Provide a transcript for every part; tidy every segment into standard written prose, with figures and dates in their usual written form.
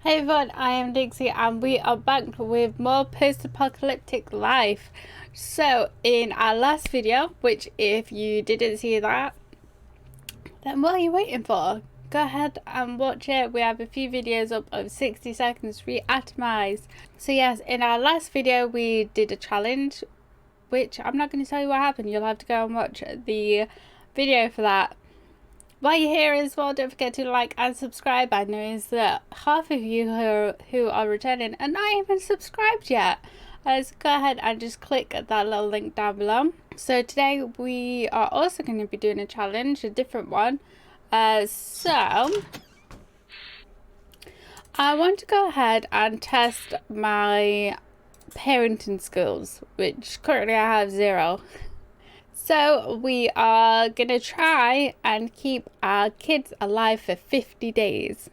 Hey everyone, I am Dixie and we are back with more post-apocalyptic life. So in our last video, which if you didn't see that, then what are you waiting for? Go ahead and watch it. We have a few videos up of 60 seconds Reatomized. So yes, in our last video we did a challenge, which I'm not going to tell you what happened. You'll have to go and watch the video for that. While you're here as well, don't forget to like and subscribe. I noticed that half of you who are returning are not even subscribed yet. So go ahead and just click that little link down below. So today we are also going to be doing a challenge, a different one. So I want to go ahead and test my parenting skills, which currently I have 0. So we are going to try and keep our kids alive for 50 days.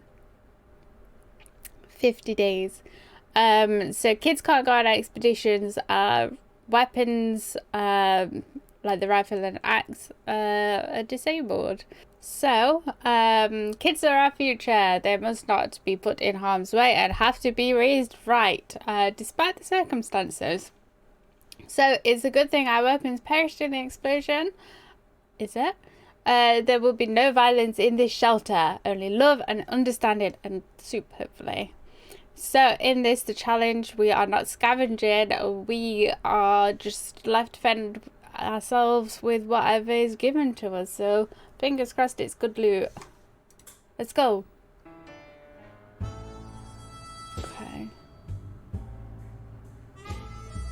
50 days. So kids can't go on expeditions. Weapons, like the rifle and axe, are disabled. So, kids are our future. They must not be put in harm's way and have to be raised right, despite the circumstances. So it's a good thing our weapons perished in the explosion. Is it? There will be no violence in this shelter. Only love and understanding and soup, hopefully. So in this, the challenge, we are not scavenging. We are just left to fend ourselves with whatever is given to us. So fingers crossed it's good loot. Let's go. Okay.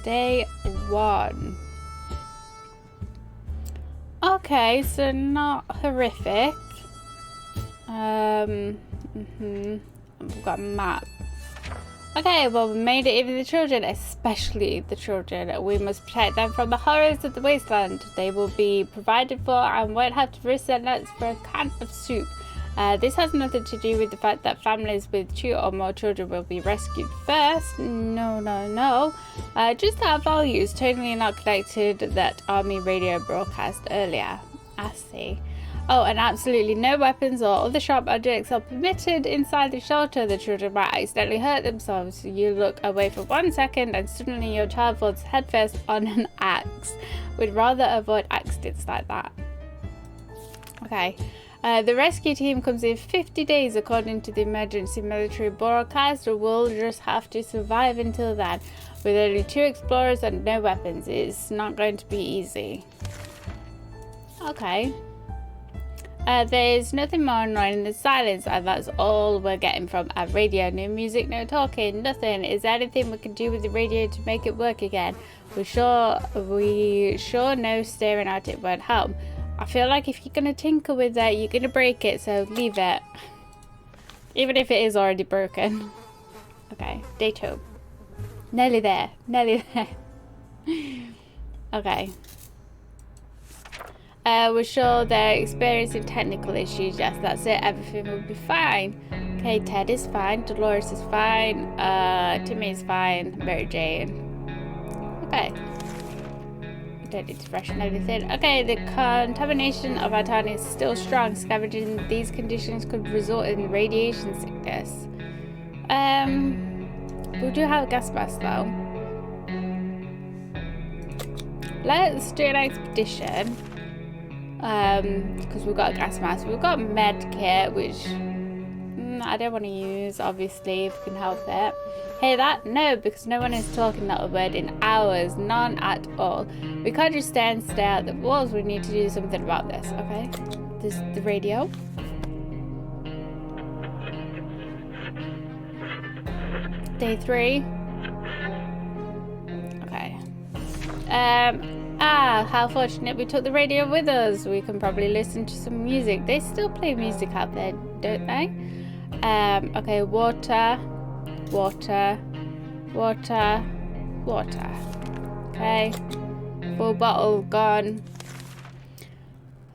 Day 1. Okay, so not horrific. We've got a map. Okay, well, we made it. Even the children, especially the children, we must protect them from the horrors of the wasteland. They will be provided for and won't have to risk their nuts for a can of soup. This has nothing to do with the fact that families with 2 or more children will be rescued first. No. Just our values, totally not connected that army radio broadcast earlier. I see. Oh, and absolutely no weapons or other sharp objects are permitted inside the shelter. The children might accidentally hurt themselves. You look away for 1 second and suddenly your child falls headfirst on an axe. We'd rather avoid accidents like that. Okay. The rescue team comes in 50 days according to the emergency military broadcast. We'll just have to survive until then. With only 2 explorers and no weapons, it's not going to be easy. Okay. There's nothing more annoying than silence, and that's all we're getting from our radio. No music, no talking, nothing. Is there anything we can do with the radio to make it work again? We sure know staring at it won't help. I feel like if you're going to tinker with it, you're going to break it, so leave it. Even if it is already broken. Okay, day 2. Nearly there. Okay. We're sure they're experiencing technical issues. Yes, that's it. Everything will be fine. Okay, Ted is fine. Dolores is fine. Timmy is fine. Mary Jane. Okay. Don't need to freshen anything. Okay, the contamination of our town is still strong. Scavenging in these conditions could result in radiation sickness. We do have a gas mask though. Let's do an expedition. Because we've got a gas mask. We've got med kit, which I don't want to use, obviously, if we can help it. Hear that? No, because no one is talking that word in hours. None at all. We can't just stay and stare at the walls. We need to do something about this, okay? This is the radio. Day 3. Okay. How fortunate we took the radio with us. We can probably listen to some music. They still play music out there, don't they? Okay, water. Okay, full bottle gone.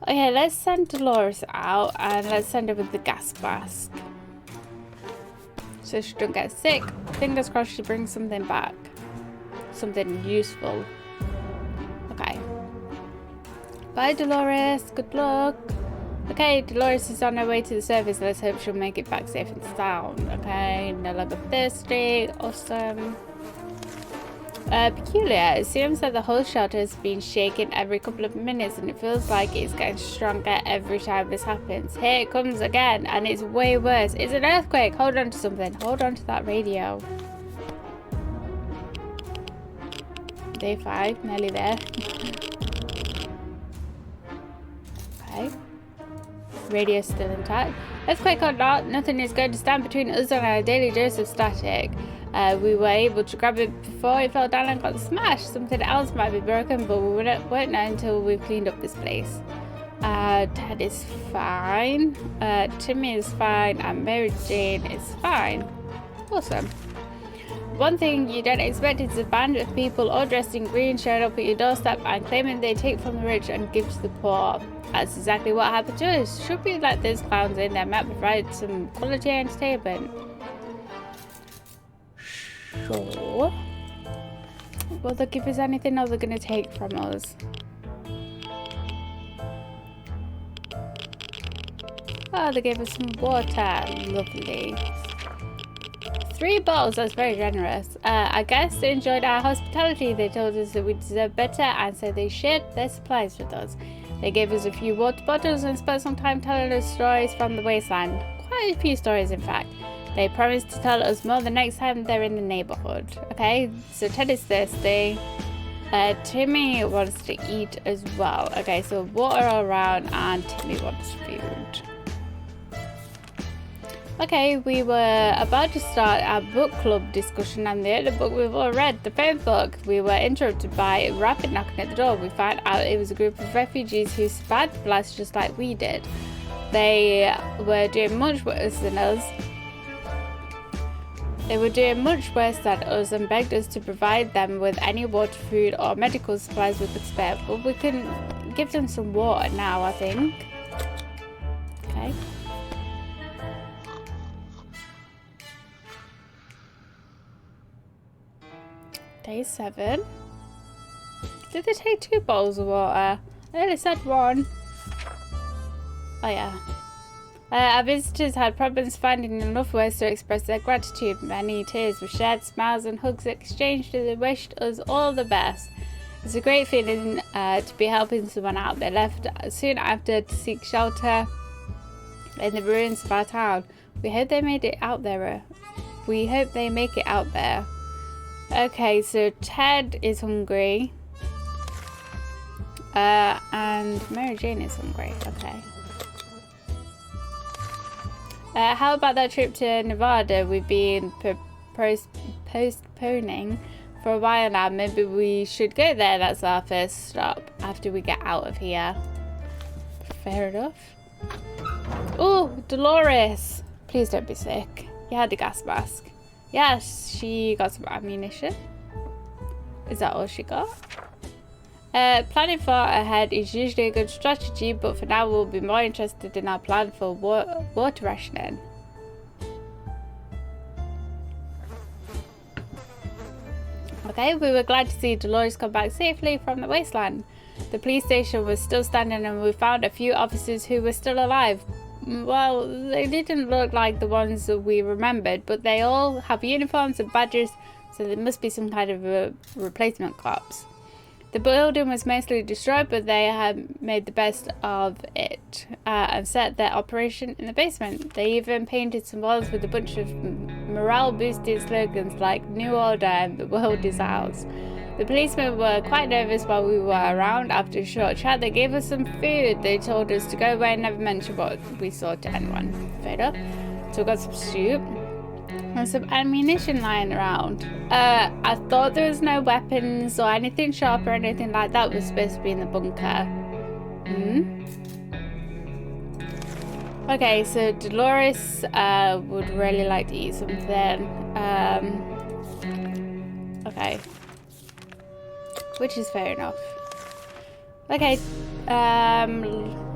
Okay, let's send Dolores out and let's send her with the gas mask. So she don't get sick. Fingers crossed she brings something back. Something useful. Okay. Bye, Dolores. Good luck. Okay, Dolores is on her way to the surface. Let's hope she'll make it back safe and sound. Okay, no longer thirsty. Awesome. Peculiar. It seems that the whole shelter has been shaken every couple of minutes and it feels like it's getting stronger every time this happens. Here it comes again and it's way worse. It's an earthquake. Hold on to something. Hold on to that radio. Day 5. Nearly there. Okay. Radio still intact. Earthquake or not, nothing is going to stand between us and our daily dose of static. We were able to grab it before it fell down and got smashed. Something else might be broken, but we won't know until we've cleaned up this place. Ted is fine. Timmy is fine. And Mary Jane is fine. Awesome. One thing you don't expect is a band of people all dressed in green showing up at your doorstep and claiming they take from the rich and give to the poor. That's exactly what happened to us. Should we let those clowns in? They might provide some quality entertainment. Sure. Will they give us anything or they're going to take from us? Oh, they gave us some water. Lovely. 3 bottles, that's very generous. I guess they enjoyed our hospitality. They told us that we deserve better and so they shared their supplies with us. They gave us a few water bottles and spent some time telling us stories from the wasteland. Quite a few stories, in fact. They promised to tell us more the next time they're in the neighborhood. Okay, so Ted is thirsty. Timmy wants to eat as well. Okay, so water all around and Timmy wants food. Okay, we were about to start our book club discussion and the other book we've all read, the phone book. We were interrupted by a rapid knocking at the door. We found out it was a group of refugees who survived the blast just like we did. They were doing much worse than us. And begged us to provide them with any water, food or medical supplies we could spare. But we can give them some water now, I think. Okay. Day 7. Did they take 2 bowls of water? I only said 1. Oh yeah. Our visitors had problems finding enough words to express their gratitude. Many tears were shed, smiles and hugs exchanged as they wished us all the best. It's a great feeling to be helping someone out. They left soon after to seek shelter in the ruins of our town. We hope they made it out there. We hope they make it out there. Okay, so Ted is hungry. And Mary Jane is hungry. Okay. How about that trip to Nevada? We've been postponing for a while now. Maybe we should go there. That's our first stop after we get out of here. Fair enough. Oh, Dolores. Please don't be sick. You had the gas mask. Yes, she got some ammunition. Is that all she got? Planning far ahead is usually a good strategy, but for now we'll be more interested in our plan for water rationing. Okay, we were glad to see Dolores come back safely from the wasteland. The police station was still standing and we found a few officers who were still alive. Well, they didn't look like the ones that we remembered, but they all have uniforms and badges, so there must be some kind of a replacement cops. The building was mostly destroyed, but they had made the best of it and set their operation in the basement. They even painted some walls with a bunch of morale-boosting slogans like New Order and The World is Ours. The policemen were quite nervous while we were around. After a short chat, they gave us some food. They told us to go away and never mention what we saw to anyone. Fair enough. So we got some soup and some ammunition lying around. I thought there was no weapons or anything sharp or anything like that was supposed to be in the bunker. Okay, so Dolores would really like to eat something. Okay. Which is fair enough. Okay,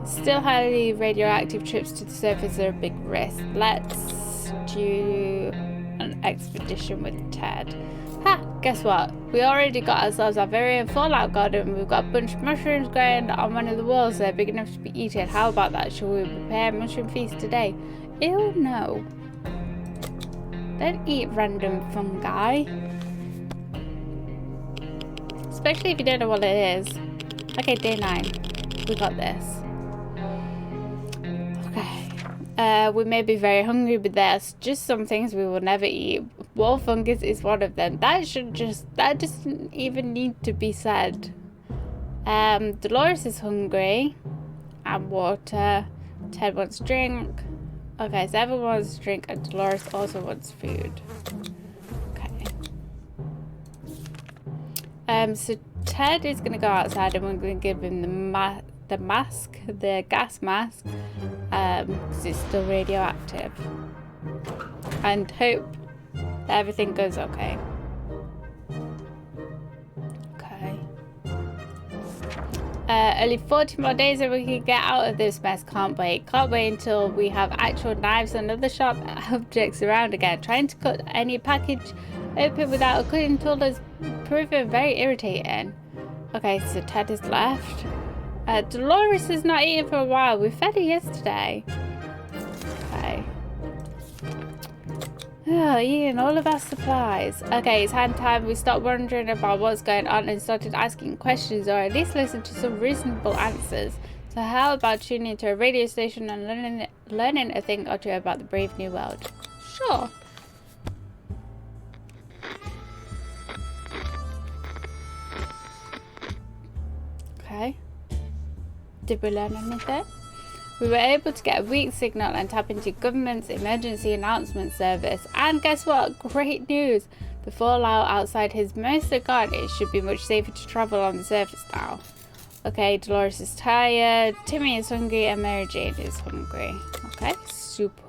still highly radioactive trips to the surface are a big risk. Let's do an expedition with Ted. Ha! Guess what? We already got ourselves our very own fallout garden. We've got a bunch of mushrooms growing on one of the walls. They're big enough to be eaten. How about that? Shall we prepare a mushroom feast today? Ew, no. Don't eat random fungi. Especially if you don't know what it is. Okay, day 9. We got this. Okay. We may be very hungry, but there's just some things we will never eat. Wall fungus is one of them. That doesn't even need to be said. Dolores is hungry. And water. Ted wants drink. Okay, so everyone wants drink and Dolores also wants food. Okay. So Ted is gonna go outside and we're gonna give him the gas mask, because it's still radioactive. And hope that everything goes okay. Okay. Only 40 more days and we can get out of this mess. Can't wait. Can't wait until we have actual knives and other sharp objects around again. Trying to cut any package open without a cutting tool is proving very irritating. Okay, so Ted is left. Dolores has not eaten for a while. We fed her yesterday. Okay. Oh, eating all of our supplies. Okay, it's hand time. We stopped wondering about what's going on and started asking questions, or at least listen to some reasonable answers. So how about tuning into a radio station and learning a thing or two about the brave new world? Sure. Okay. Did we learn anything? We were able to get a weak signal and tap into government's emergency announcement service. And guess what? Great news! The fallout outside his most gone. It should be much safer to travel on the surface now. Okay, Dolores is tired, Timmy is hungry, and Mary Jane is hungry. Okay, soup.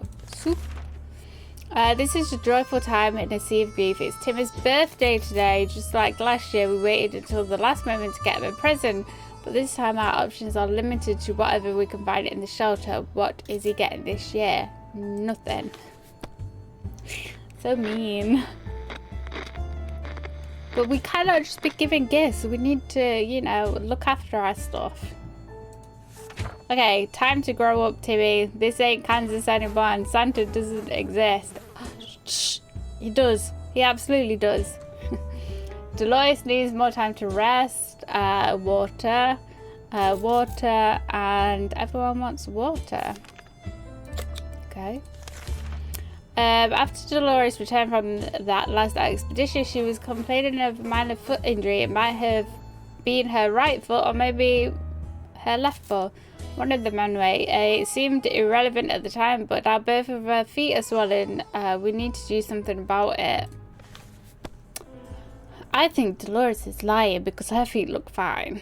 This is a joyful time in a sea of grief. It's Timmy's birthday today. Just like last year, we waited until the last moment to get him a present. But this time our options are limited to whatever we can find in the shelter. What is he getting this year? Nothing. So mean. But we cannot just be giving gifts. We need to, you know, look after our stuff. Okay, time to grow up, Timmy. This ain't Kansas anymore and Santa doesn't exist. Shh. He does. He absolutely does. Dolores needs more time to rest. Water, and everyone wants water. Okay. After Dolores returned from that last expedition, she was complaining of a minor foot injury. It might have been her right foot or maybe her left foot. One of them anyway. It seemed irrelevant at the time, but now both of her feet are swollen. We need to do something about it. I think Dolores is lying because her feet look fine.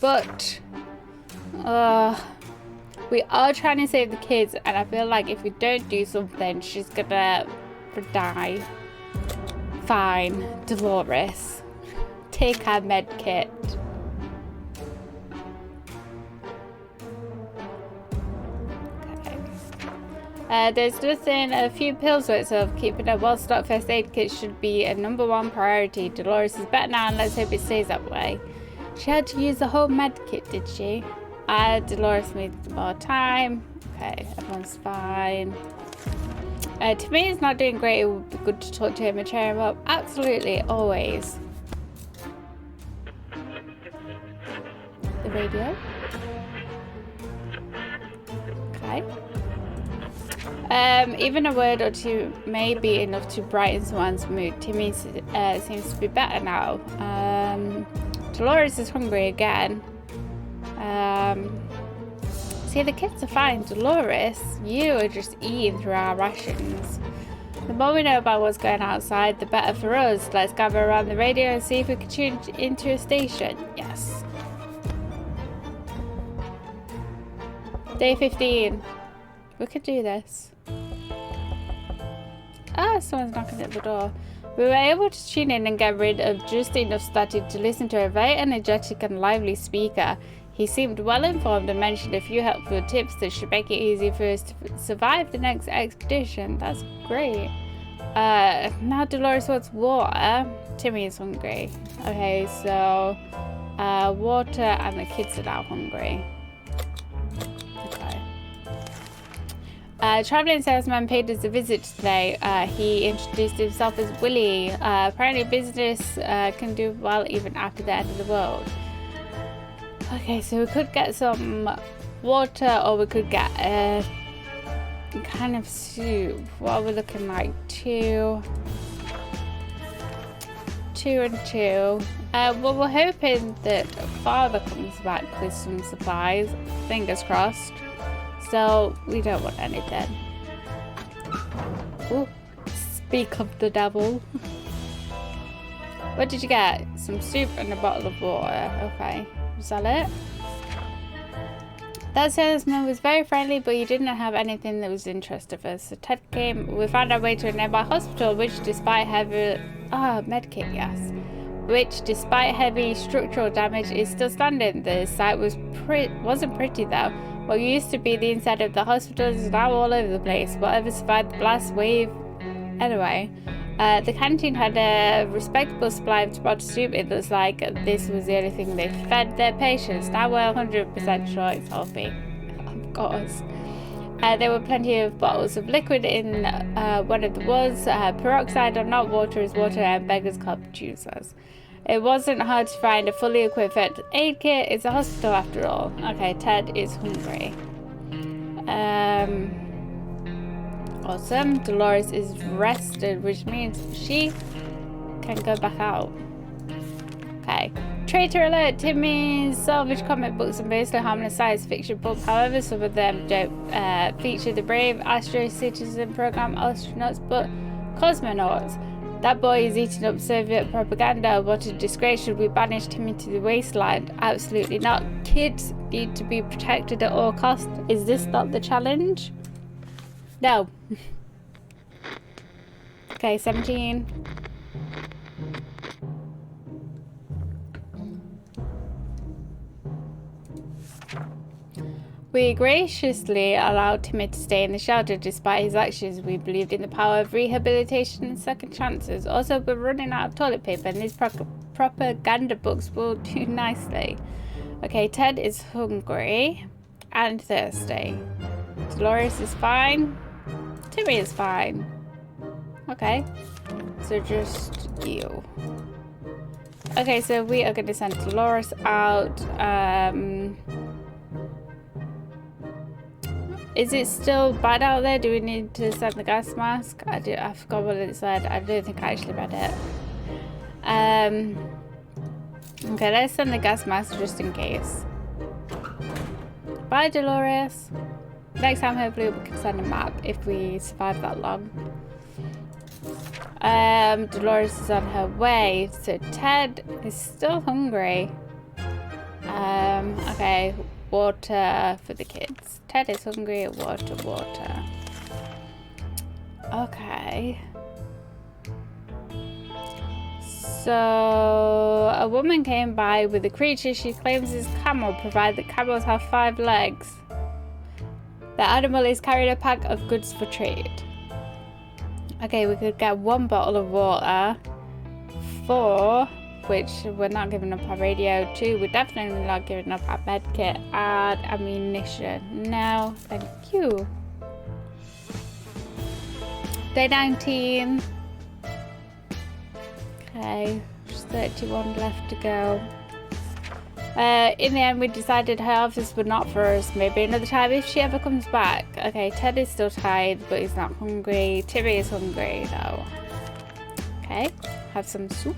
But we are trying to save the kids, and I feel like if we don't do something, she's gonna die. Fine, Dolores. Take our med kit. There's nothing a few pills worth of. Keeping a well-stocked first aid kit should be a #1 priority. Dolores is better now and let's hope it stays that way. She had to use the whole med kit, did she? Dolores needs more time. Okay, everyone's fine. Timmy is not doing great. It would be good to talk to him and cheer him up. Absolutely, always. The radio. Okay. Even a word or two may be enough to brighten someone's mood. Timmy seems to be better now. Dolores is hungry again. See, the kids are fine. Dolores, you are just eating through our rations. The more we know about what's going on outside, the better for us. Let's gather around the radio and see if we can tune into a station. Yes. Day 15. We could do this. Ah, someone's knocking at the door. We were able to tune in and get rid of just enough static to listen to a very energetic and lively speaker. He seemed well informed and mentioned a few helpful tips that should make it easy for us to survive the next expedition. That's great. Now Dolores wants water. Timmy is hungry. Okay, so water and the kids are now hungry. Okay. Traveling salesman paid us a visit today. He introduced himself as Willie. Apparently business can do well even after the end of the world. Okay, so we could get some water or we could get a kind of soup. What are we looking like? Two and two. Well, we're hoping that father comes back with some supplies. Fingers crossed. So we don't want anything. Ooh, speak of the devil. What did you get? Some soup and a bottle of water. Okay, is that it? That salesman was very friendly, but he didn't have anything that was interest of us. So Ted came. We found our way to a nearby hospital, which, despite heavy medkit, yes, which, despite heavy structural damage, is still standing. The site wasn't pretty though. What used to be the inside of the hospital is now all over the place. Whatever survived the blast wave. Anyway, the canteen had a respectable supply of spotted soup. It looks like this was the only thing they fed their patients. Now we're 100% sure it's healthy. Of course. There were plenty of bottles of liquid in one of the walls. Peroxide or not, water is water, and beggars can't be choosers. It wasn't hard to find a fully equipped first aid kit. It's a hospital after all. Okay, Ted is hungry. Awesome. Dolores is rested, which means she can go back out. Okay. Traitor alert! Timmy's salvage comic books are mostly harmless science fiction books. However, some of them don't feature the brave Astro Citizen program astronauts, but cosmonauts. That boy is eating up Soviet propaganda. What a disgrace. Should we banish Timmy to the wasteland? Absolutely not. Kids need to be protected at all costs. Is this not the challenge? No. Okay, 17. We graciously allowed Timmy to stay in the shelter despite his actions. We believed in the power of rehabilitation and second chances. Also, we're running out of toilet paper and these propaganda books will do nicely. Okay, Ted is hungry and thirsty. Dolores is fine. Timmy is fine. Okay, so just you. Okay, so we are going to send Dolores out. Is it still bad out there? Do we need to send the gas mask? I forgot what it said. I don't think I actually read it. Okay, let's send the gas mask just in case. Bye, Dolores. Next time, hopefully, we can send a map if we survive that long. Dolores is on her way. So Ted is still hungry. Okay, water for the kids. Ted is hungry. Water. Okay. So a woman came by with a creature she claims is camel, provided that camels have 5 legs. The animal is carrying a pack of goods for trade. Okay, we could get 1 bottle of water. 4, which we're not giving up our radio. 2, we're definitely not giving up our med kit. And ammunition. No, thank you. Day 19. Okay, just 31 left to go. In the end, we decided her office would not for us. Maybe another time if she ever comes back. Okay, Ted is still tired, but he's not hungry. Timmy is hungry, though. Okay, have some soup.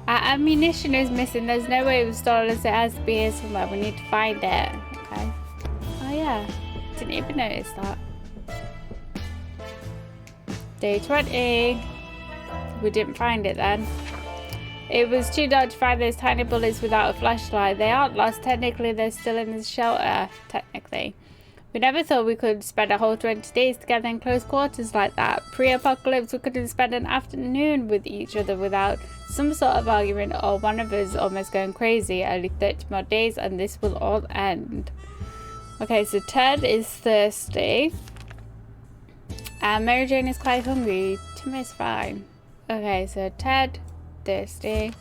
Our ammunition is missing. There's no way it was stolen, so it has to be here somewhere. We need to find it. Okay. Oh, yeah. Didn't even notice that. Day 20. We didn't find it then. It was too dark to find those tiny bullets without a flashlight. They aren't lost. Technically, they're still in the shelter. Technically. We never thought we could spend a whole 20 days together in close quarters like that. Pre-apocalypse, we couldn't spend an afternoon with each other without some sort of argument or one of us almost going crazy. Only 30 more days and this will all end. Okay, so Ted is thirsty. And Mary Jane is quite hungry. Timmy's fine. Okay, so Ted, thirsty.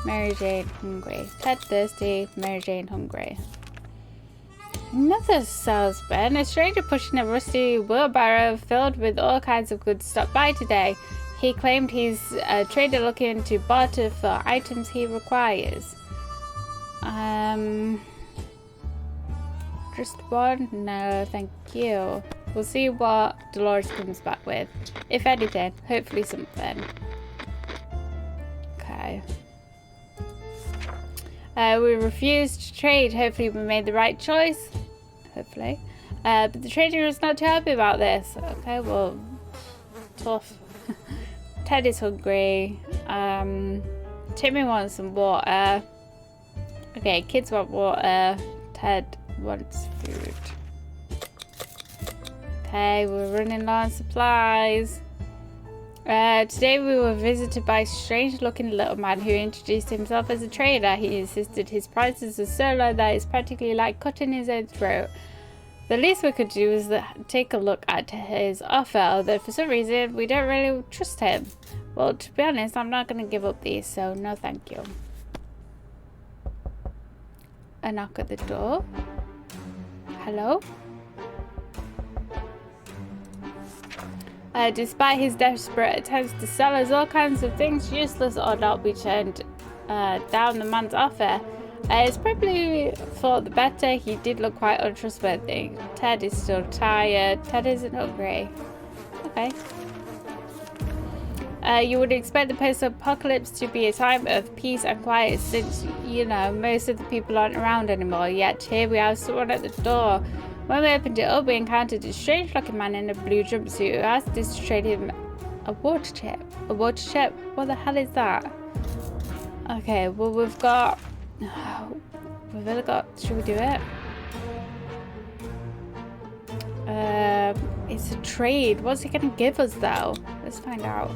Mary Jane, hungry. Ted, thirsty. Mary Jane, hungry. Another salesman, a stranger pushing a rusty wheelbarrow filled with all kinds of goods, stopped by today. He claimed he's a trader looking to barter for items he requires. Just one? No, thank you. We'll see what Dolores comes back with. If anything, hopefully something. Okay. We refused to trade. Hopefully we made the right choice. Hopefully. But the trader is not too happy about this. Okay, well, tough. Ted is hungry. Timmy wants some water. Okay, kids want water. Ted wants food. Okay, we're running low on supplies. Today we were visited by a strange-looking little man who introduced himself as a trader. He insisted his prices were so low that it's practically like cutting his own throat. The least we could do was take a look at his offer, although for some reason we don't really trust him. Well, to be honest, I'm not going to give up these, so no thank you. A knock at the door. Hello? Despite his desperate attempts to sell us all kinds of things, useless or not, we turned down the man's offer. It's probably for the better. He did look quite untrustworthy. Ted is still tired. Ted isn't hungry. Okay. You would expect the post-apocalypse to be a time of peace and quiet since, you know, most of the people aren't around anymore. Yet here we have someone at the door. When we opened it up, we encountered a strange-looking man in a blue jumpsuit who asked us to trade him a water chip. A water chip? What the hell is that? Okay, well, we've really got... Should we do it? It's a trade. What's he going to give us, though? Let's find out.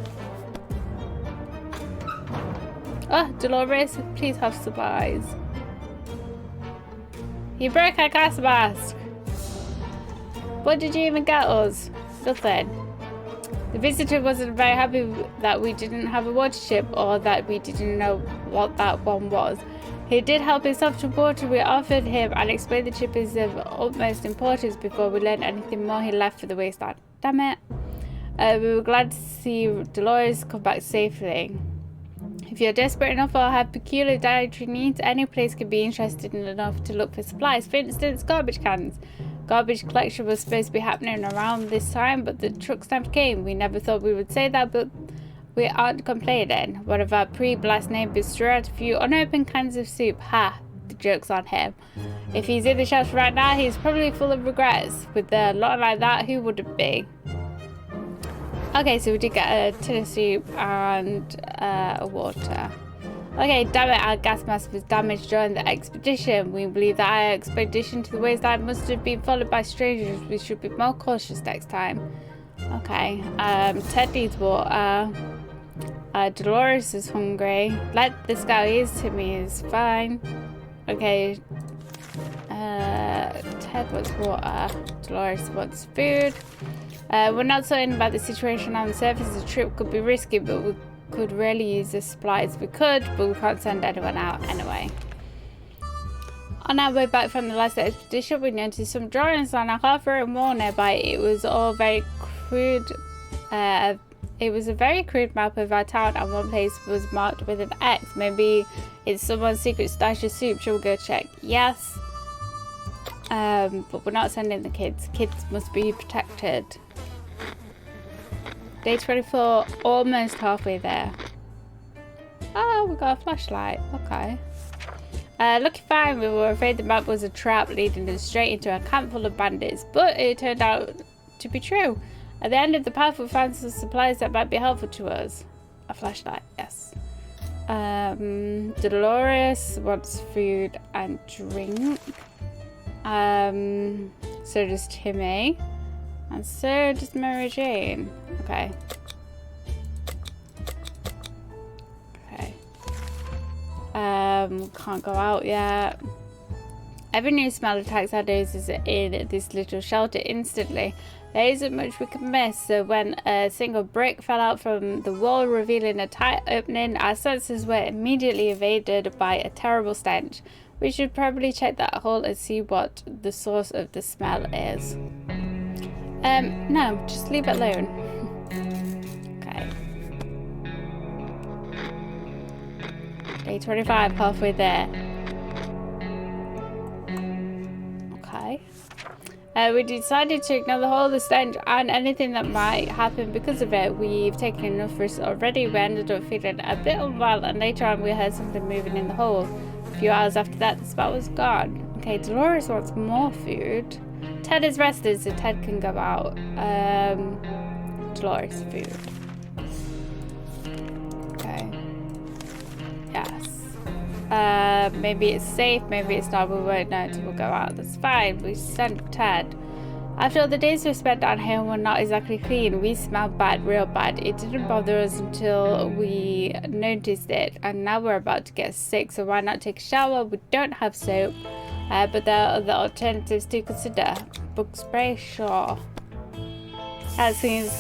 Oh, Dolores, please have supplies. You broke our gas mask. What did you even get us? Nothing. The visitor wasn't very happy that we didn't have a water chip or that we didn't know what that one was. He did help himself to water we offered him and explained the chip is of utmost importance. Before we learned anything more, he left for the wasteland. Damn it. We were glad to see Dolores come back safely. If you're desperate enough or have peculiar dietary needs, any place could be interested enough to look for supplies. For instance, garbage cans. Garbage collection was supposed to be happening around this time, but the trucks never came. We never thought we would say that, but we aren't complaining. One of our pre-blast neighbors threw out a few unopened cans of soup. Ha! The joke's on him. If he's in the shops right now, he's probably full of regrets. With a lot like that, who would it be? Okay, so we did get a tin of soup and a water. Okay, damn it, our gas mask was damaged during the expedition. We believe that our expedition to the wasteland must have been followed by strangers. We should be more cautious next time. Okay, Ted needs water. Dolores is hungry. Let this guy is Timmy is fine. Okay, Ted wants water. Dolores wants food. We're not certain about the situation on the surface. The trip could be risky, but we could really use the supplies we could, but we can't send anyone out anyway. On our way back from the last expedition, we noticed some drawings on a half-written wall nearby. It was all very crude. It was a very crude map of our town, and one place was marked with an X. Maybe it's someone's secret stash of soup. Shall we go check? Yes. But we're not sending the kids. Kids must be protected. Day 24, almost halfway there. Oh, we got a flashlight. Okay. Looking fine, we were afraid the map was a trap leading us straight into a camp full of bandits, but it turned out to be true. At the end of the path, we found some supplies that might be helpful to us. A flashlight, yes. Dolores wants food and drink. So does Timmy. And so does Mary Jane. Okay. Okay. Can't go out yet. Every new smell attacks our noses in this little shelter instantly. There isn't much we can miss, so when a single brick fell out from the wall, revealing a tight opening, our senses were immediately evaded by a terrible stench. We should probably check that hole and see what the source of the smell is. No, just leave it alone. Okay. Day 25, halfway there. Okay. We decided to ignore the whole of the stench and anything that might happen because of it. We've taken enough risks already. We ended up feeling a bit unwell, and later on we heard something moving in the hole. A few hours after that, the spot was gone. Okay, Dolores wants more food. Ted is rested, so Ted can go out. Dolores, food. Okay. Yes. Maybe it's safe, maybe it's not. We won't know until we go out. That's fine. We sent Ted. After all the days we spent down here, we're not exactly clean. We smell bad, real bad. It didn't bother us until we noticed it, and now we're about to get sick, so why not take a shower? We don't have soap, but there are other alternatives to consider. Bug spray, sure. That seems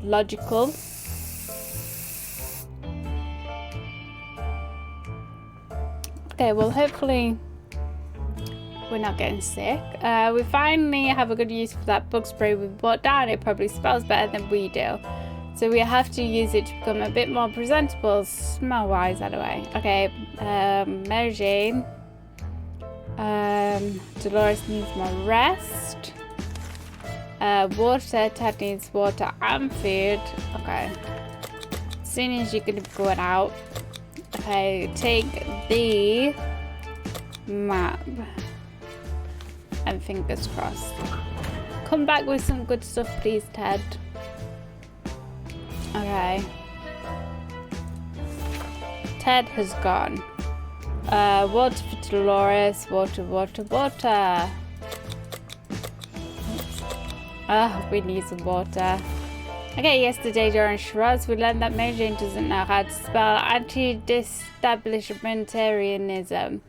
logical. Okay, well, hopefully we're not getting sick. We finally have a good use for that bug spray we bought down. It probably smells better than we do. So we have to use it to become a bit more presentable, smell-wise, anyway. Okay, Mary Jane. Dolores needs more rest. Water, Ted needs water and food. Okay. As soon as you're going to be going out. Okay, take the map. And fingers crossed. Come back with some good stuff, please, Ted. Okay. Ted has gone. Water for Dolores. Water, water, water. Oh, we need some water. Okay, yesterday during Shiraz, we learned that Mary Jane doesn't know how to spell anti-establishmentarianism.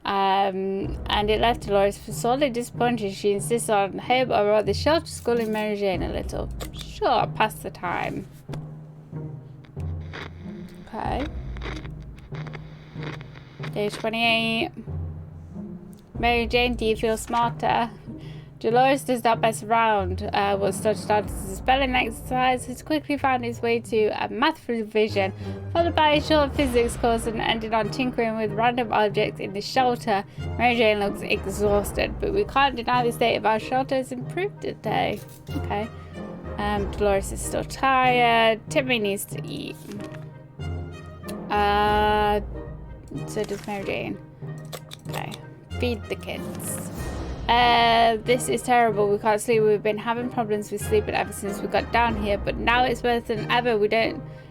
And it left Dolores sorely disappointed. She insists on hope, or rather shelter schooling Mary Jane a little. Sure, pass the time. Okay. Day 28. Mary Jane, do you feel smarter? Dolores does not mess around. What started out as a spelling exercise has quickly found its way to a math revision, followed by a short physics course, and ended on tinkering with random objects in the shelter. Mary Jane looks exhausted, but we can't deny the state of our shelter has improved today. Okay. Dolores is still tired. Timmy needs to eat. So does Mary Jane. Okay. Feed the kids. This is terrible. We can't sleep. We've been having problems with sleeping ever since we got down here, but now it's worse than ever.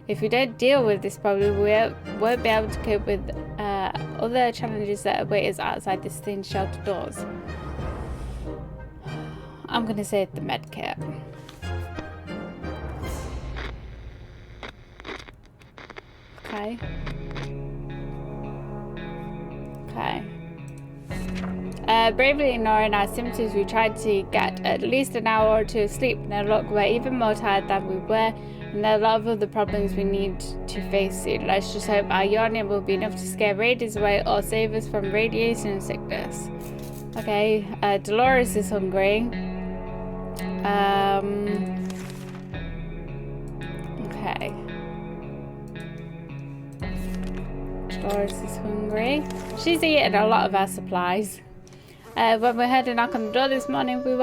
If we don't deal with this problem, we won't be able to cope with other challenges that await us outside this thin shelter doors. I'm gonna say the med kit. Okay. Okay. Bravely ignoring our symptoms, we tried to get at least an hour or two of sleep. No luck, we're even more tired than we were, and there are a lot of other problems we need to face soon. Let's just hope our yawning will be enough to scare raiders away or save us from radiation sickness. Okay, Dolores is hungry. Okay. Dolores is hungry. She's eaten a lot of our supplies. When we heard a knock on the door this morning, we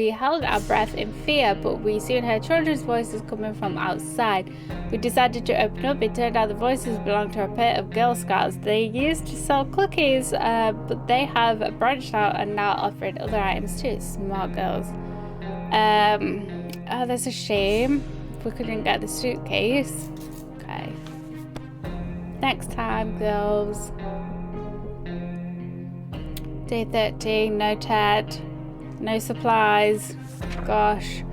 held our breath in fear, but we soon heard children's voices coming from outside. We decided to open up. It turned out the voices belonged to a pair of Girl Scouts. They used to sell cookies, but they have branched out and now offering other items too. Smart girls. Oh, that's a shame. We couldn't get the suitcase. Okay. Next time, girls. Day 13, no Ted, no supplies. Gosh.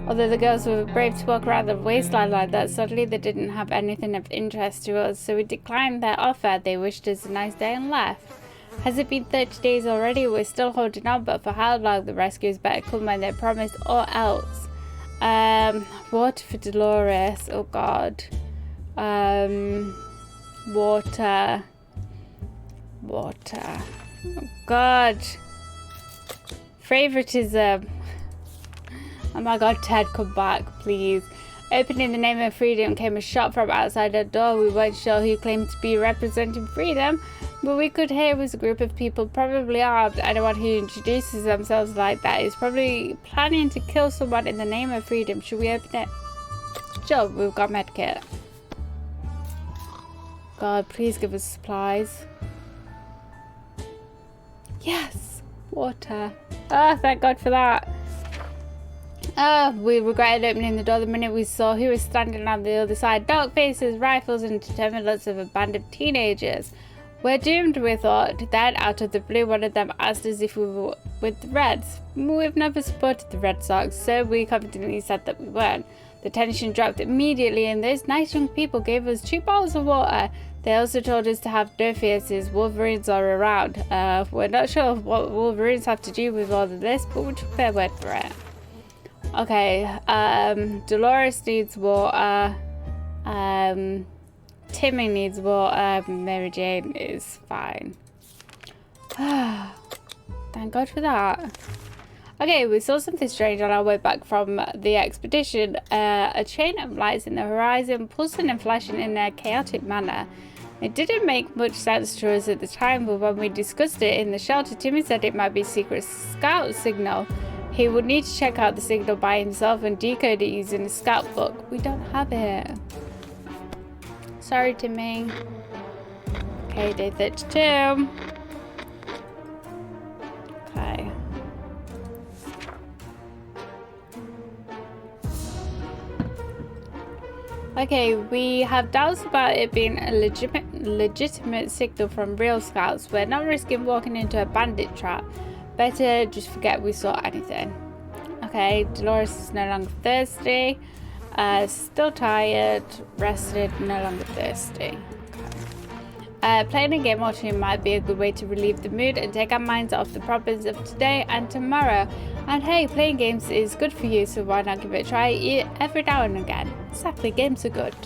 Although the girls were brave to walk around the wasteland like that, suddenly they didn't have anything of interest to us, so we declined their offer. They wished us a nice day and left. Has it been 30 days already? We're still holding on, but for how long? The rescuers better come when they're promised, or else. Water for Dolores. Oh god. Water. Water. Oh god. Favoritism. Oh my god, Ted, come back, please. Opening the name of freedom came a shot from outside the door. We weren't sure who claimed to be representing freedom, but we could hear it was a group of people, probably armed. Anyone who introduces themselves like that is probably planning to kill someone in the name of freedom. Should we open it? Sure, we've got medkit. God, please give us supplies. Yes! Water. Ah, thank God for that. We regretted opening the door the minute we saw who was standing on the other side. Dark faces, rifles, and determined looks of a band of teenagers. We're doomed, we thought. Then, out of the blue, one of them asked us if we were with the Reds. We've never supported the Red Sox, so we confidently said that we weren't. The tension dropped immediately, and those nice young people gave us 2 bottles of water. They also told us to have no fears since Wolverines are around. We're not sure what Wolverines have to do with all of this, but we'll took their word for it. Okay, Dolores needs water, Timmy needs water, Mary Jane is fine. Thank God for that. Okay, we saw something strange on our way back from the expedition. A chain of lights in the horizon, pulsing and flashing in a chaotic manner. It didn't make much sense to us at the time, but when we discussed it in the shelter, Timmy said it might be a secret scout signal. He would need to check out the signal by himself and decode it using a scout book. We don't have it. Sorry, Timmy. Okay, day 32. Okay. Okay, we have doubts about it being a legitimate signal from real scouts. We're not risking walking into a bandit trap. Better just forget we saw anything. Okay, Dolores is no longer thirsty. Still tired, rested, no longer thirsty. Okay. Playing a game or two might be a good way to relieve the mood and take our minds off the problems of today and tomorrow. And hey, playing games is good for you, so why not give it a try every now and again? Exactly, games are good.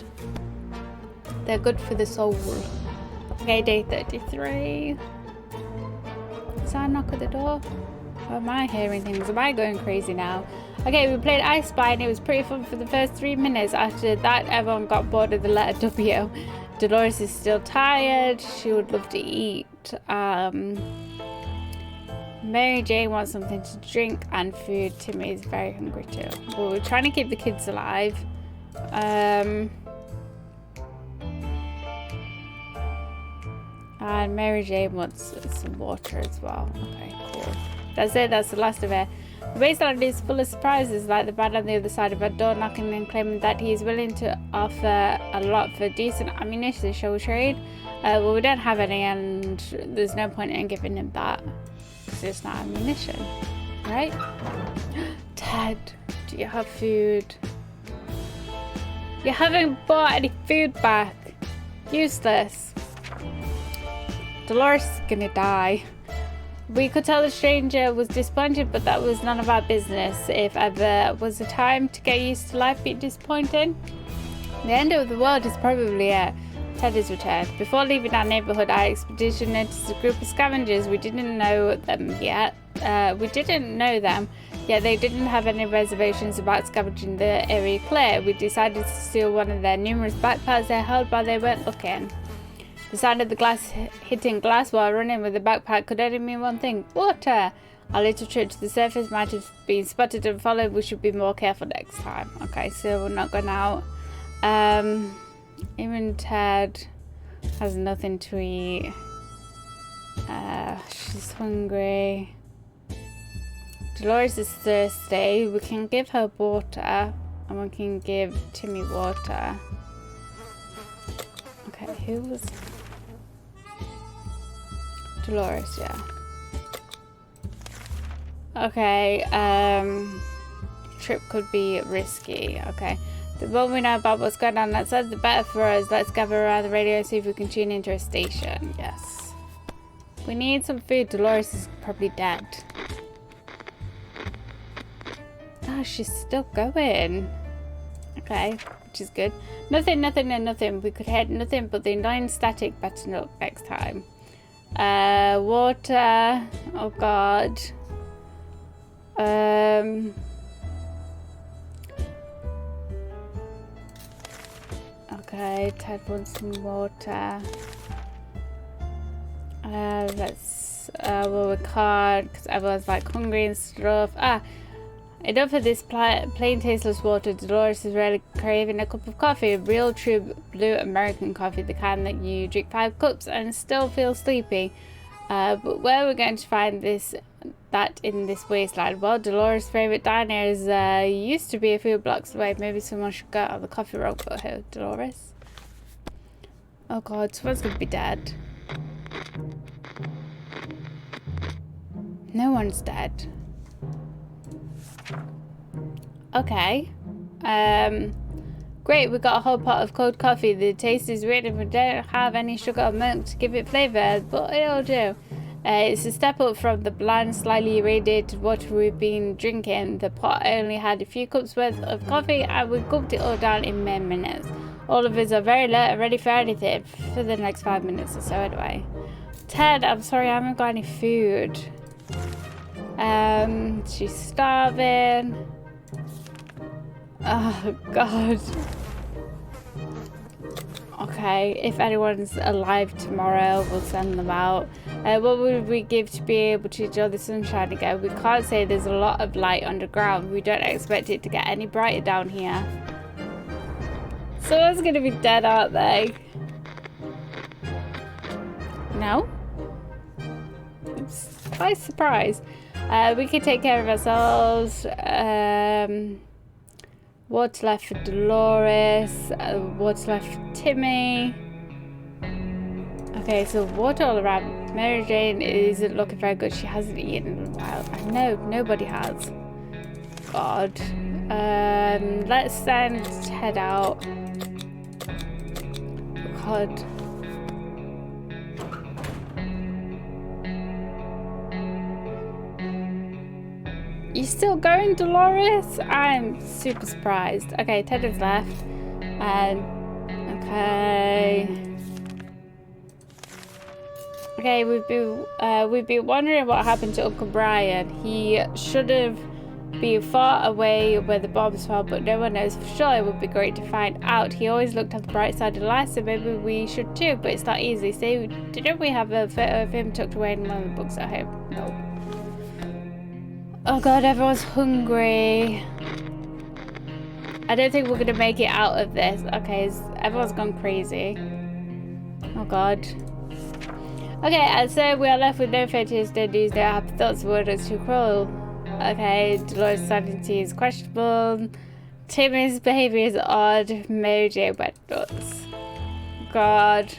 They're good for the soul. Okay, day 33. Is that a knock at the door? Or am I hearing things? Am I going crazy now? Okay, we played I Spy and it was pretty fun for the first 3 minutes. After that, everyone got bored of the letter W. Dolores is still tired. She would love to eat. Mary Jane wants something to drink and food. Timmy is very hungry too. But we're trying to keep the kids alive. And Mary Jane wants some water as well. Okay, cool. That's it. That's the last of it. The wasteland is full of surprises, like the man on the other side of our door knocking and claiming that he is willing to offer a lot for decent ammunition. Shall we trade? Well, we don't have any, and there's no point in giving him that. Because it's not ammunition, right? Ted, do you have food? You haven't bought any food back. Useless. Dolores is gonna die. We could tell the stranger was disappointed, but that was none of our business. If ever was a time to get used to life being disappointing, the end of the world is probably it. Ted has returned. Before leaving our neighborhood, our expedition noticed a group of scavengers. We didn't know them yet. Yet they didn't have any reservations about scavenging the area clear. We decided to steal one of their numerous backpacks they held while they weren't looking. The sound of the glass hitting glass while running with the backpack could only mean one thing: water. Our little trip to the surface might have been spotted and followed. We should be more careful next time. Okay, so we're not going out. Even Ted has nothing to eat. She's hungry. Dolores is thirsty. We can give her water, and we can give Timmy water. Okay, who was Dolores? Yeah. Okay, trip could be risky. Okay, the more we know about what's going on outside, the better for us. Let's gather around the radio and see if we can tune into a station. Yes. We need some food. Dolores is probably dead. Oh, she's still going. Okay, which is good. Nothing, nothing, and nothing. We could hit nothing but the non-static button up next time. Water. Oh god. Okay, Ted wants some water. Let's well, we can't because everyone's like hungry and stuff. Enough of this plain tasteless water. Dolores is really craving a cup of coffee. Real true blue American coffee, the kind that you drink 5 cups and still feel sleepy. But where are we going to find that in this wasteland? Well, Dolores' favourite diner is used to be a few blocks away. Maybe someone should go on the coffee road for her. Dolores? Oh god, someone's gonna be dead. No one's dead. Okay. Great, we got a whole pot of cold coffee. The taste is weird and we don't have any sugar or milk to give it flavour, but it'll do. It's a step up from the bland, slightly irradiated water we've been drinking. The pot only had a few cups worth of coffee and we cooked it all down in mere minutes. All of us are very alert and ready for anything for the next 5 minutes or so anyway. Ted, I'm sorry I haven't got any food. She's starving. Oh god. Okay, if anyone's alive tomorrow, we'll send them out. What would we give to be able to enjoy the sunshine again? We can't say there's a lot of light underground. We don't expect it to get any brighter down here. Someone's gonna be dead, aren't they? No? I'm quite surprised. We can take care of ourselves. What's left for Dolores? What's left for Timmy? Okay, so water all around. Mary Jane isn't looking very good. She hasn't eaten in a while. I know, nobody has. God. Let's then head out. God. You still going, Dolores? I'm super surprised. Okay, Ted is left. Okay. Okay, we've been wondering what happened to Uncle Brian. He should have been far away where the bombs fell, but no one knows for sure. It would be great to find out. He always looked at the bright side of life, so maybe we should too, but it's not easy. So, didn't we have a photo of him tucked away in one of the books at home? No. Oh god, everyone's hungry. I don't think we're gonna make it out of this. Okay, everyone's gone crazy. Oh god. Okay, and so we are left with no photos, no news, no happy thoughts, words too cruel. Okay, Dolores' sanity is questionable. Timmy's behaviour is odd. Mary Jane went nuts. God.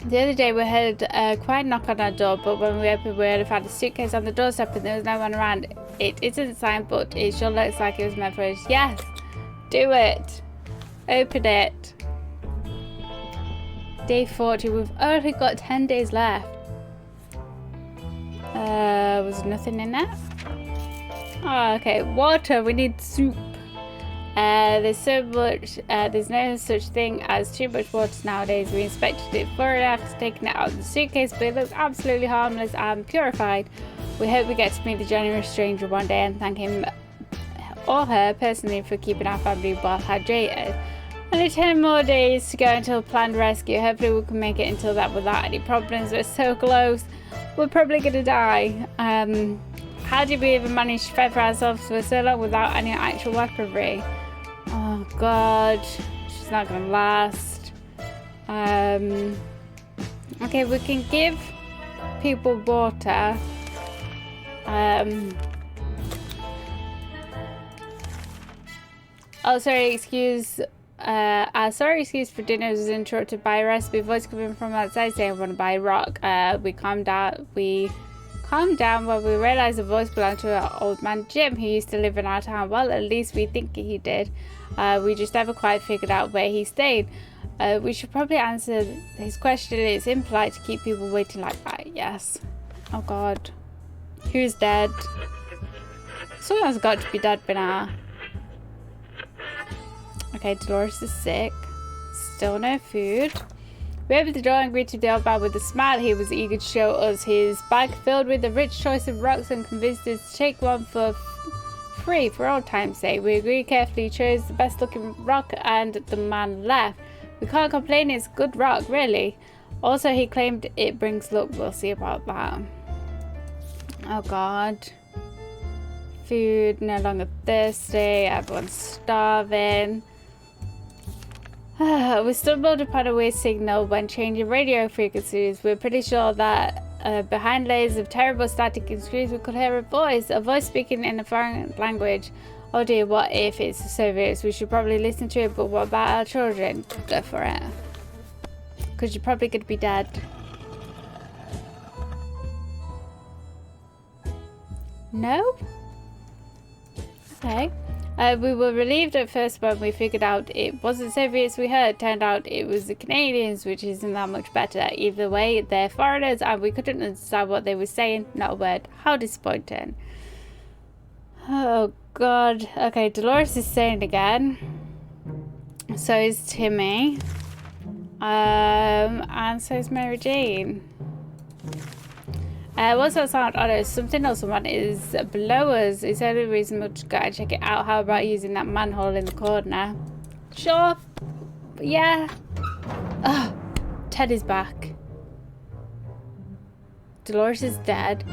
The other day we heard a quiet knock on our door, but when we opened we only found a suitcase on the doorstep and there was no one around. It isn't signed, but it sure looks like it was meant for us. Yes! Do it! Open it! Day 40. We've only got 10 days left. Was nothing in there? Oh, okay. Water. We need soup. There's so much. There's no such thing as too much water nowadays. We inspected it thoroughly after taking it out of the suitcase, but it looks absolutely harmless and purified. We hope we get to meet the generous stranger one day and thank him or her personally for keeping our family well hydrated. Only 10 more days to go until planned rescue. Hopefully we can make it until that without any problems. We're so close. We're probably gonna die. How did we even manage to fend for ourselves for so long without any actual weaponry? Oh god, she's not gonna last. Okay, we can give people water. Oh, sorry, excuse. Our sorry excuse for dinner was interrupted by a raspy voice coming from outside saying I want to buy a rock. We calmed down when we realised the voice belonged to our old man Jim, who used to live in our town. Well, at least we think he did. We just never quite figured out where he stayed. We should probably answer his question. It's impolite to keep people waiting like that. Yes. Oh god. Who's dead? Someone's got to be dead by now. Okay, Dolores is sick. Still no food. We opened the door and greeted the old man with a smile. He was eager to show us his bag filled with a rich choice of rocks and convinced us to take one for free for old time's sake. We agreed carefully, chose the best looking rock, and the man left. We can't complain, it's good rock, really. Also, he claimed it brings luck. We'll see about that. Oh god. Food, no longer thirsty, everyone's starving. We stumbled upon a weird signal when changing radio frequencies. We're pretty sure that behind layers of terrible static and screams we could hear a voice speaking in a foreign language. Oh dear, what if it's the Soviets? We should probably listen to it, but what about our children? Go for it. Because you're probably going to be dead. No? Okay. We were relieved at first when we figured out it wasn't Soviets we heard. Turned out it was the Canadians, which isn't that much better. Either way, they're foreigners and we couldn't understand what they were saying. Not a word. How disappointing. Oh god. Okay, Dolores is saying again. So is Timmy. And so is Mary Jane. What's that sound? Oh no, something or someone is below us. It's only reasonable to go and check it out. How about using that manhole in the corner? Sure. Yeah. Oh, Ted is back. Dolores is dead.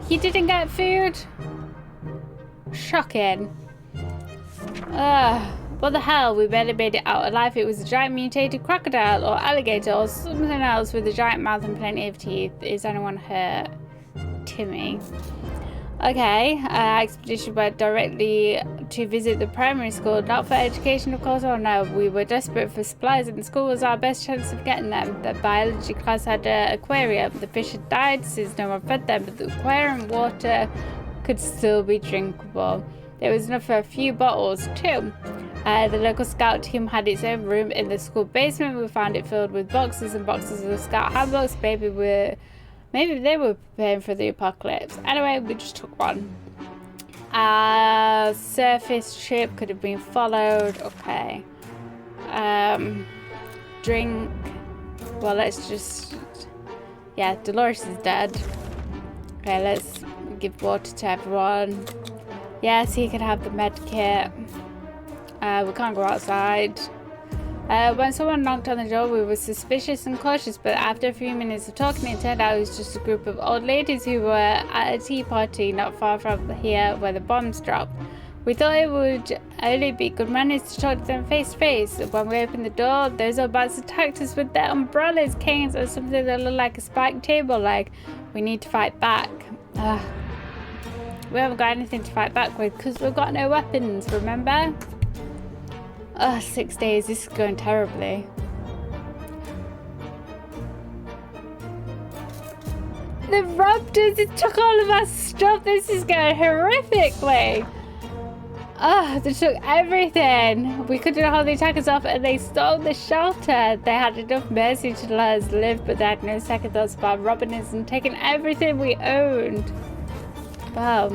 He didn't get food? Shocking. What the hell? We barely made it out alive. It was a giant mutated crocodile or alligator or something else with a giant mouth and plenty of teeth. Is anyone hurt? Timmy. Okay, our expedition went directly to visit the primary school. Not for education, of course. Oh no, we were desperate for supplies and the school was our best chance of getting them. The biology class had an aquarium. The fish had died since no one fed them, but the aquarium water could still be drinkable. There was enough for a few bottles too. The local scout team had its own room in the school basement. We found it filled with boxes and boxes of scout handbooks. Maybe they were preparing for the apocalypse. Anyway, we just took one. Surface ship could have been followed. Okay. Drink. Well, let's just... Yeah, Dolores is dead. Okay, let's give water to everyone. Yes, he can have the med kit. We can't go outside. When someone knocked on the door, we were suspicious and cautious, but after a few minutes of talking, it turned out it was just a group of old ladies who were at a tea party not far from here where the bombs dropped. We thought it would only be good manners to talk to them face to face. When we opened the door, those old bats attacked us with their umbrellas, canes, or something that looked like a spiked table, like, we need to fight back. We haven't got anything to fight back with because we've got no weapons, remember? 6 days, this is going terribly. The raptors, it took all of our stuff. This is going horrifically. They took everything. We couldn't hold the attackers off and they stole the shelter. They had enough mercy to let us live, but they had no second thoughts about robbing us and taking everything we owned. Wow.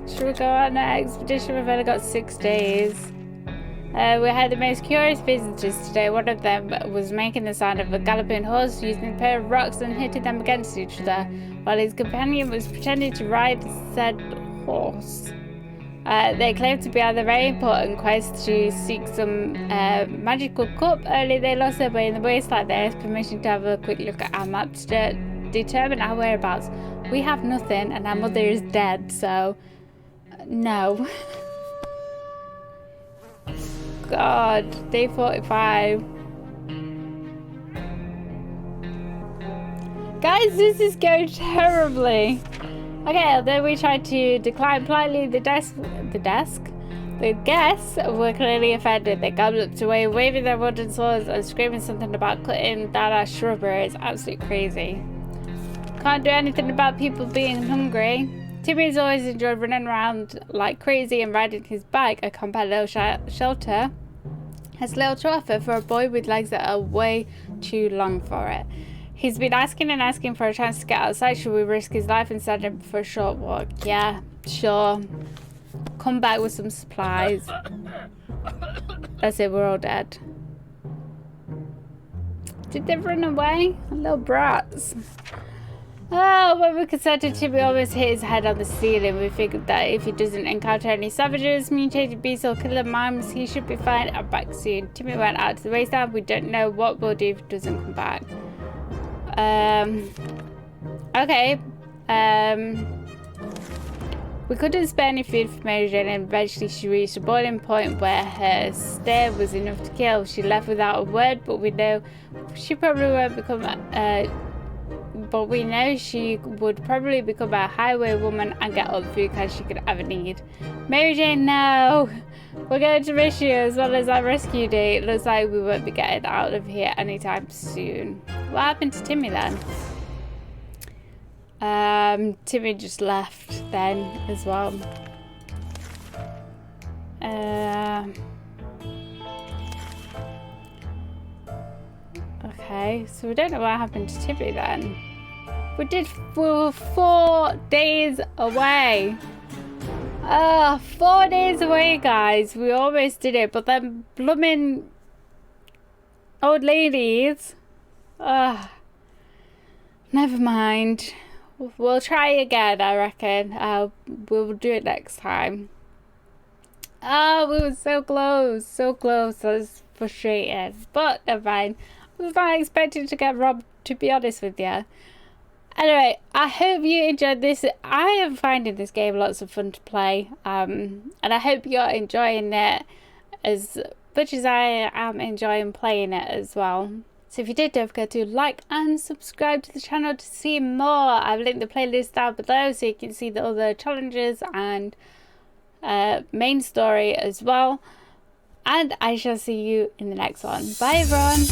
Should we go on an expedition? We've only got 6 days. We had the most curious visitors today. One of them was making the sound of a galloping horse using a pair of rocks and hitting them against each other, while his companion was pretending to ride said horse. They claimed to be on a very important quest to seek some magical cup. Earlier they lost their way in the wasteland. They asked permission to have a quick look at our map to determine our whereabouts. We have nothing and our mother is dead, so no. God, day 45. Guys, this is going terribly. Okay, then we tried to decline politely. The guests were clearly offended. They gobbled away, waving their wooden swords and screaming something about cutting down our shrubbery. It's absolutely crazy. Can't do anything about people being hungry. Timmy's always enjoyed running around like crazy and riding his bike. A compact little shelter has little to offer for a boy with legs that are way too long for it. He's been asking and asking for a chance to get outside. Should we risk his life and send him for a short walk? Yeah, sure. Come back with some supplies. That's it, we're all dead. Did they run away? Little brats. Oh, when we consented, Timmy almost hit his head on the ceiling. We figured that if he doesn't encounter any savages, mutated beasts or killer mimes, he should be fine. I'm back soon. Timmy went out to the wasteland. We don't know what we'll do if he doesn't come back. Okay. We couldn't spare any food for Mary Jane, and eventually she reached a boiling point where her stare was enough to kill. She left without a word, but we know she probably won't become but we know she would probably become a highwaywoman and get all the food cans she could ever need. Mary Jane, no! We're going to miss you as well as our rescue day. It looks like we won't be getting out of here anytime soon. What happened to Timmy then? Timmy just left then as well. Okay, so we don't know what happened to Timmy then. We were 4 days away. 4 days away, guys. We almost did it, but then blooming old ladies. Never mind. We'll try again, I reckon. We'll do it next time. Oh, we were so close. So close. I was frustrated. But never mind. I was not expecting to get robbed, to be honest with you. Anyway, I hope you enjoyed this. I am finding this game lots of fun to play. And I hope you're enjoying it as much as I am enjoying playing it as well. So if you did, don't forget to like and subscribe to the channel to see more. I've linked the playlist down below so you can see the other challenges and main story as well. And I shall see you in the next one. Bye everyone.